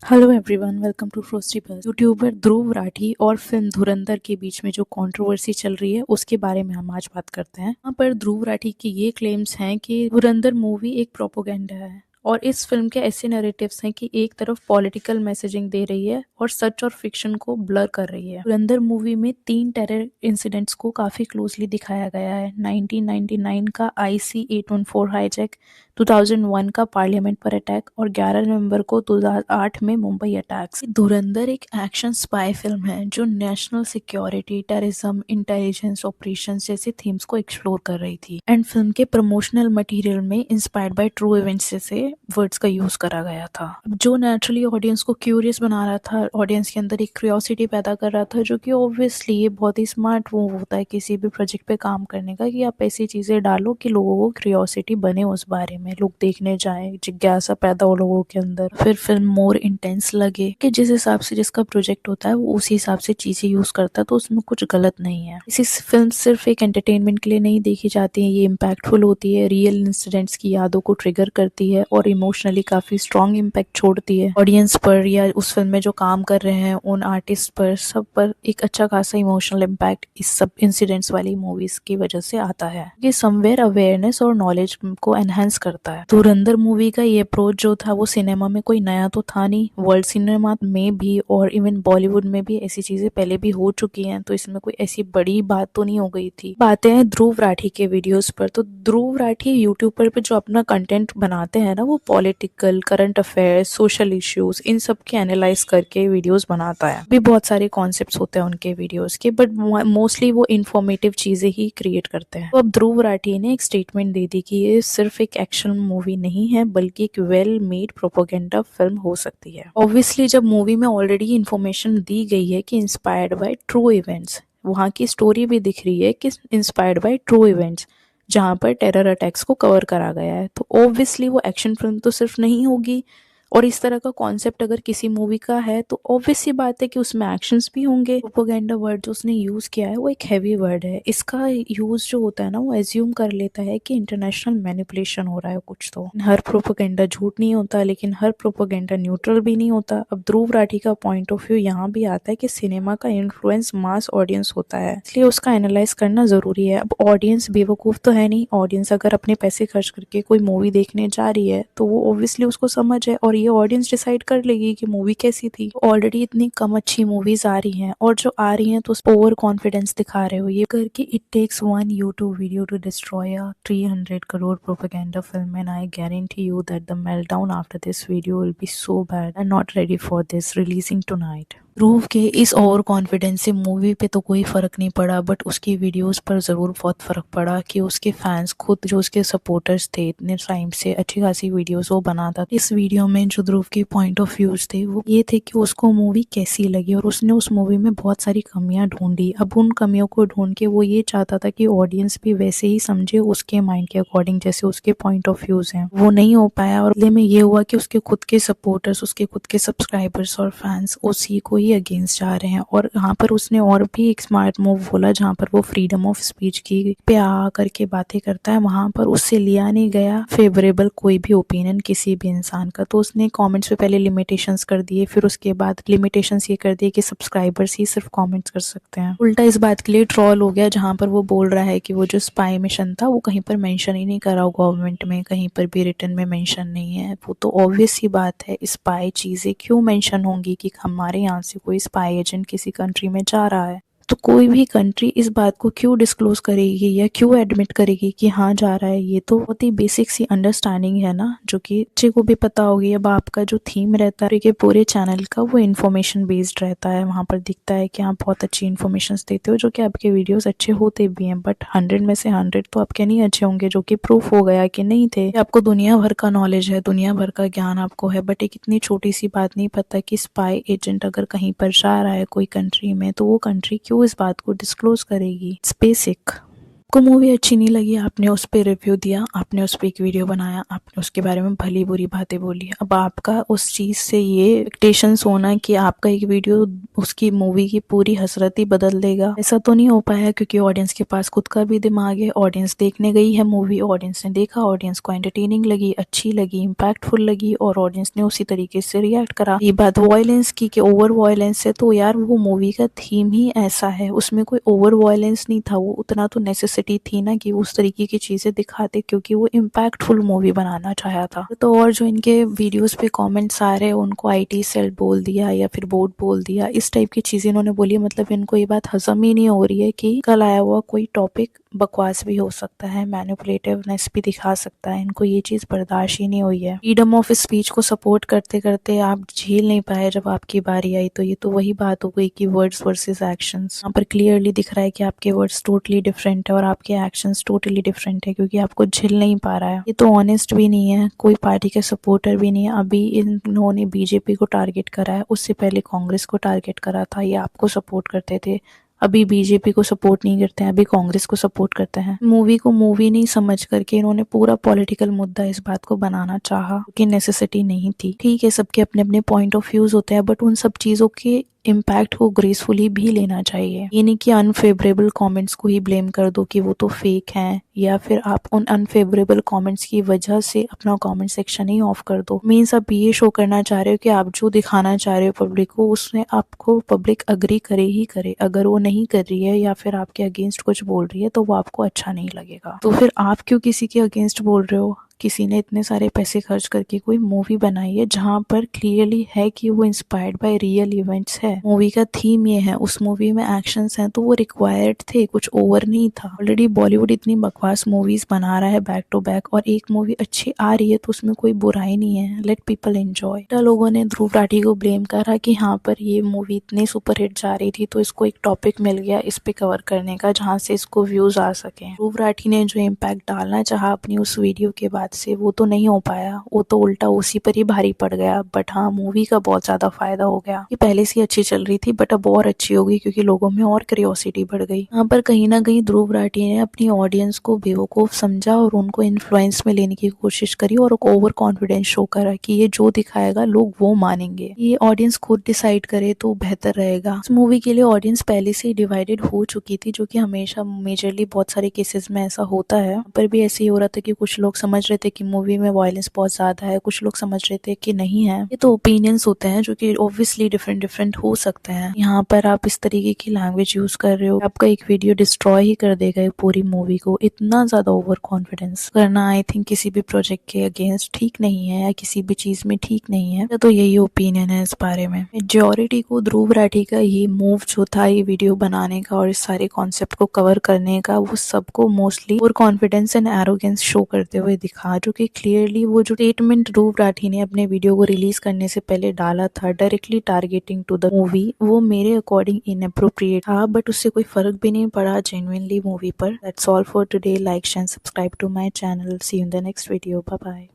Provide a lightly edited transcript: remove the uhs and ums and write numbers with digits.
Hello everyone, welcome to फ्रोस्टी बस। YouTuber Dhruv Rathee और film धुरंधर के बीच में जो कंट्रोवर्सी चल रही है उसके बारे में हम आज बात करते हैं। यहाँ पर ध्रुव राठी के ये क्लेम्स हैं कि धुरंधर मूवी एक प्रोपोगेंडा है और इस फिल्म के ऐसे नैरेटिव्स हैं कि एक तरफ पॉलिटिकल मैसेजिंग दे रही है और सच और फिक्शन को ब्लर कर रही है। धुरंधर मूवी में 3 टेरर इंसिडेंट्स को काफी क्लोजली दिखाया गया है। 1999 का IC-814 हाईजैक, 2001 का पार्लियामेंट पर अटैक और 11 नवंबर को 2008 में मुंबई अटैक्स। धुरंधर एक एक्शन स्पाई फिल्म है जो national security, terrorism, intelligence operations जैसे थीम्स को एक्सप्लोर कर रही थी एंड फिल्म के प्रमोशनल मटेरियल में इंस्पायर्ड बाय ट्रू इवेंट्स जैसे वर्ड्स का यूज करा गया था, जो नेचुरली ऑडियंस को क्यूरियस बना रहा था, ऑडियंस के अंदर एक क्यूरियोसिटी पैदा कर रहा था, जो कि ऑब्वियसली ये बहुत ही स्मार्ट मूव होता है किसी भी प्रोजेक्ट पे काम करने का, कि आप ऐसी चीजें डालो कि लोगों को क्यूरियोसिटी बने उस बारे में, लोग देखने जाएं, जिज्ञासा पैदा हो लोगों के अंदर, फिर फिल्म मोर इंटेंस लगे कि जिस हिसाब से जिसका प्रोजेक्ट होता है वो उसी हिसाब से चीजें यूज करता है, तो उसमें कुछ गलत नहीं है। इसी फिल्म सिर्फ एक एंटरटेनमेंट के लिए नहीं देखी जाती है, ये इम्पैक्टफुल होती है, रियल इंसिडेंट्स की यादों को ट्रिगर करती है और इमोशनली काफी स्ट्रॉन्ग इम्पैक्ट छोड़ती है ऑडियंस पर या उस फिल्म में जो काम कर रहे हैं उन आर्टिस्ट पर, सब पर एक अच्छा खासा इमोशनल इम्पैक्ट इस सब इंसिडेंट्स वाली मूवीज की वजह से आता है। ये समवेयर अवेयरनेस और नॉलेज को एनहेंस करता है। धुरंधर मूवी का ये अप्रोच जो था वो सिनेमा में कोई नया तो था नहीं, वर्ल्ड सिनेमा में भी और इवन बॉलीवुड में भी ऐसी चीजें पहले भी हो चुकी हैं, तो इसमें कोई ऐसी बड़ी बात तो नहीं हो गई थी। बातें हैं ध्रुव राठी के वीडियोस पर, तो ध्रुव राठी यूट्यूब पर जो अपना कंटेंट बनाते हैं ना, वो political, current affairs, social issues, इन सब के एनालाइज करके वीडियोस बनाता है। भी बहुत सारे कॉन्सेप्ट्स होते हैं उनके वीडियोस के, बट मोस्टली वो इंफॉर्मेटिव चीजें ही क्रिएट करते हैं। तो अब ध्रुव राठी ने एक स्टेटमेंट दे दी कि ये सिर्फ एक एक्शन मूवी नहीं है बल्कि एक वेल मेड प्रोपोगेंडा फिल्म हो सकती है। ऑब्वियसली जब मूवी में ऑलरेडी इन्फॉर्मेशन दी गई है कि इंस्पायर्ड बाय ट्रू इवेंट्स, वहाँ की स्टोरी भी दिख रही है कि इंस्पायर्ड बाय ट्रू इवेंट्स, जहाँ पर टेरर अटैक्स को कवर करा गया है, तो ऑब्वियसली वो एक्शन फिल्म तो सिर्फ नहीं होगी। और इस तरह का कॉन्सेप्ट अगर किसी मूवी का है तो ऑब्वियस सी बात है कि उसमें एक्शंस भी होंगे। प्रोपेगेंडा वर्ड जो उसने यूज किया है वो एक हैवी वर्ड है। इसका यूज जो होता है ना, वो एज्यूम कर लेता है कि इंटरनेशनल मैनिपुलेशन हो रहा है कुछ। तो हर प्रोपेगेंडा झूठ नहीं होता, लेकिन हर प्रोपेगेंडा न्यूट्रल भी नहीं होता। अब ध्रुव राठी का पॉइंट ऑफ व्यू यहाँ भी आता है कि सिनेमा का इन्फ्लुएंस मास ऑडियंस होता है, इसलिए उसका एनालाइज करना जरूरी है। अब ऑडियंस बेवकूफ तो है नहीं, ऑडियंस अगर अपने पैसे खर्च करके कोई मूवी देखने जा रही है तो वो ऑब्वियसली उसको समझ है और ये ऑडियंस डिसाइड कर लेगी कि मूवी कैसी थी। ऑलरेडी इतनी कम अच्छी मूवीज आ रही हैं और जो आ रही हैं तो ओवर कॉन्फिडेंस दिखा रहे हो ये करके। It takes one YouTube video to destroy a 300 crore propaganda film, and I guarantee you that the meltdown after this video will be so bad. I'm not ready for this, releasing tonight. ध्रुव के इस over confidence से movie पे तो कोई फर्क नहीं पड़ा, but उसकी वीडियोस पर जरूर बहुत फर्क पड़ा कि उसके फैंस खुद जो उसके सपोर्टर्स थे इतने टाइम से अच्छी खासी वीडियोस वो बनाता। इस वीडियो में जो ध्रुव के पॉइंट ऑफ व्यूज थे वो ये थे कि उसको मूवी कैसी लगी और उसने उस मूवी में बहुत सारी कमियां ढूंढी। अब उन कमियों को ढूंढ के वो ये चाहता था कि ऑडियंस भी वैसे ही समझे उसके माइंड के अकॉर्डिंग जैसे उसके पॉइंट ऑफ व्यूज हैं। वो नहीं हो पाया और बदले में ये हुआ कि उसके खुद के सपोर्टर्स, उसके खुद के सब्सक्राइबर्स और फैंस उसी को ही अगेंस्ट जा रहे हैं। और यहाँ पर उसने और भी एक स्मार्ट मूव बोला, जहाँ पर वो फ्रीडम ऑफ स्पीच की पे आ करके बातें करता है, वहां पर उससे लिया नहीं गया फेवरेबल कोई भी ओपिनियन किसी भी इंसान का। तो उसने कमेंट्स पे पहले लिमिटेशंस कर दिए, फिर उसके बाद लिमिटेशंस ये कर दिए कि सब्सक्राइबर्स ही सिर्फ कमेंट्स कर सकते हैं। उल्टा इस बात के लिए ट्रॉल हो गया, जहाँ पर वो बोल रहा है कि वो जो स्पाई मिशन था वो कहीं पर मेंशन ही नहीं करा गवर्नमेंट में, कहीं पर भी रिटर्न में मेंशन नहीं है। वो तो ऑब्वियस ही बात है, स्पाई चीजें क्यों मेंशन होंगी कि हमारे यहाँ से कोई स्पाई एजेंट किसी कंट्री में जा रहा है। तो कोई भी कंट्री इस बात को क्यों डिस्क्लोज करेगी या क्यों एडमिट करेगी कि हाँ जा रहा है। ये तो बहुत ही बेसिक सी अंडरस्टैंडिंग है ना, जो कि बच्चे को भी पता होगी। अब आपका जो थीम रहता है कि पूरे चैनल का वो इन्फॉर्मेशन बेस्ड रहता है, वहां पर दिखता है कि आप बहुत अच्छी इन्फॉर्मेशन देते हो, जो कि आपके वीडियोस अच्छे होते भी हैं, बट 100 में से 100 तो आपके नहीं अच्छे होंगे, जो कि प्रूफ हो गया कि नहीं थे। आपको दुनिया भर का नॉलेज है, दुनिया भर का ज्ञान आपको है, बट एक इतनी छोटी सी बात नहीं पता कि स्पाई एजेंट अगर कहीं पर जा रहा है कोई कंट्री में, तो वो कंट्री क्यों इस बात को डिस्क्लोज करेगी। इट्स बेसिक आपको मूवी अच्छी नहीं लगी, आपने उस पर रिव्यू दिया, आपने उस पर एक वीडियो बनाया, आपने उसके बारे में भली बुरी बातें बोली। अब आपका उस चीज़ से ये एक्सपेक्टेशंस होना कि आपका एक वीडियो उसकी मूवी की पूरी हसरत ही बदल देगा, ऐसा तो नहीं हो पाया, क्योंकि ऑडियंस के पास खुद का भी दिमाग है। ऑडियंस देखने गई है मूवी, ऑडियंस ने देखा, ऑडियंस को एंटरटेनिंग लगी, अच्छी लगी, इम्पैक्टफुल लगी और ऑडियंस ने उसी तरीके से रिएक्ट करा। ये बात वायलेंस की कि ओवर वायलेंस है, तो यार वो मूवी का थीम ही ऐसा है, उसमें कोई ओवर वायलेंस नहीं था। वो उतना तो नेसेसिटी थी ना कि उस तरीके की चीजें दिखाते, क्योंकि वो इम्पैक्टफुल मूवी बनाना चाहा था। तो और जो इनके वीडियोस पे कमेंट्स आ रहे हैं, उनको IT सेल बोल दिया या फिर बोर्ड बोल दिया, इस टाइप की चीजें इन्होंने बोली। मतलब इनको ये बात हजम ही नहीं हो रही है कि कल आया हुआ कोई टॉपिक बकवास भी हो सकता है, मैनिपुलेटिवनेस भी दिखा सकता है। इनको ये चीज बर्दाश्त ही नहीं हुई है। फ्रीडम ऑफ स्पीच को सपोर्ट करते करते आप झेल नहीं पाए जब आपकी बारी आई। तो ये तो वही बात हो गई कि वर्ड्स वर्सेस एक्शंस। यहाँ पर क्लियरली दिख रहा है कि आपके वर्ड्स टोटली डिफरेंट है और आपके एक्शंस टोटली डिफरेंट है, क्योंकि आपको झेल नहीं पा रहा है। ये तो ऑनेस्ट भी नहीं है, कोई पार्टी के सपोर्टर भी नहीं है। अभी इन्होंने BJP को टारगेट करा है, उससे पहले कांग्रेस को टारगेट करा था। ये आपको सपोर्ट करते थे, अभी BJP को सपोर्ट नहीं करते हैं, अभी कांग्रेस को सपोर्ट करते हैं। मूवी को मूवी नहीं समझ करके इन्होंने पूरा पॉलिटिकल मुद्दा इस बात को बनाना चाहा, क्योंकि नेसेसिटी नहीं थी। ठीक है, सबके अपने अपने पॉइंट ऑफ व्यूज होते हैं, बट उन सब चीजों के इम्पैक्ट को ग्रेसफुली भी लेना चाहिए। ये नहीं कि अनफेवरेबल कमेंट्स को ही ब्लेम कर दो कि वो तो फेक हैं, या फिर आप उन अनफेवरेबल कमेंट्स की वजह से अपना कमेंट सेक्शन ही ऑफ कर दो। मीन्स आप ये शो करना चाह रहे हो कि आप जो दिखाना चाह रहे हो पब्लिक को, उसमें आपको पब्लिक अग्री करे ही करे। अगर वो नहीं कर रही है या फिर आपके अगेंस्ट कुछ बोल रही है तो वो आपको अच्छा नहीं लगेगा। तो फिर आप क्यों किसी के अगेंस्ट बोल रहे हो? किसी ने इतने सारे पैसे खर्च करके कोई मूवी बनाई है जहां पर क्लियरली है कि वो इंस्पायर्ड बाय रियल इवेंट्स है। मूवी का थीम ये है, उस मूवी में एक्शंस हैं तो वो रिक्वायर्ड थे, कुछ ओवर नहीं था। ऑलरेडी बॉलीवुड इतनी बकवास मूवीज बना रहा है बैक टू बैक, और एक मूवी अच्छी आ रही है तो उसमें कोई बुराई नहीं है। Let people enjoy. लोगों ने ध्रुव राठी को ब्लेम करा कि हाँ पर ये मूवी इतनी सुपरहिट जा रही थी तो इसको एक टॉपिक मिल गया इस पे कवर करने का जहाँ से इसको व्यूज आ सके। ध्रुव राठी ने जो इम्पैक्ट डालना चाहा अपनी उस वीडियो के बाद से, वो तो नहीं हो पाया, वो तो उल्टा उसी पर ही भारी पड़ गया। बट हाँ, मूवी का बहुत ज्यादा फायदा हो गया। ये पहले से अच्छी चल रही थी बट अब और अच्छी हो गई, क्योंकि लोगों में और क्यूरियोसिटी बढ़ गई। यहाँ पर कहीं ना कहीं ध्रुव राठी ने अपनी ऑडियंस को बेवकूफ समझा और उनको इन्फ्लुएंस में लेने की कोशिश करी, और ओवर कॉन्फिडेंस शो करा कि ये जो दिखाएगा लोग वो मानेंगे। ये ऑडियंस खुद डिसाइड करे तो बेहतर रहेगा। इस मूवी के लिए ऑडियंस पहले से ही डिवाइडेड हो चुकी थी, जो कि हमेशा मेजरली बहुत सारे केसेस में ऐसा होता है। पर भी ऐसे ही हो रहा था कि कुछ लोग समझ रहे थे कि मूवी में वायलेंस बहुत ज्यादा है, कुछ लोग समझ रहे थे कि नहीं है। ये तो ओपिनियंस होते हैं जो कि ऑब्वियसली डिफरेंट डिफरेंट हो सकते हैं। यहाँ पर आप इस तरीके की लैंग्वेज यूज कर रहे हो, आपका एक वीडियो डिस्ट्रॉय ही कर देगा पूरी मूवी को। इतना ज्यादा ओवर कॉन्फिडेंस करना आई थिंक किसी भी प्रोजेक्ट के अगेंस्ट ठीक नहीं है, या किसी भी चीज में ठीक नहीं है। तो यही ओपिनियन है इस बारे में। मेजॉरिटी को ध्रुव राठी का ये मूव जो था, ये वीडियो बनाने का और इस सारे कॉन्सेप्ट को कवर करने का, वो सबको mostly over confidence and arrogance show करते हुए दिखा, जो कि क्लियरली वो जो स्टेटमेंट ध्रुव राठी ने अपने वीडियो को रिलीज करने से पहले डाला था, directly targeting to the movie, वो मेरे अकॉर्डिंग इनअप्रोप्रिएट था। बट उससे कोई फर्क भी नहीं पड़ा जेन्युइनली मूवी पर। That's all for today. Like share subscribe to my channel. See you in the next video. Bye bye.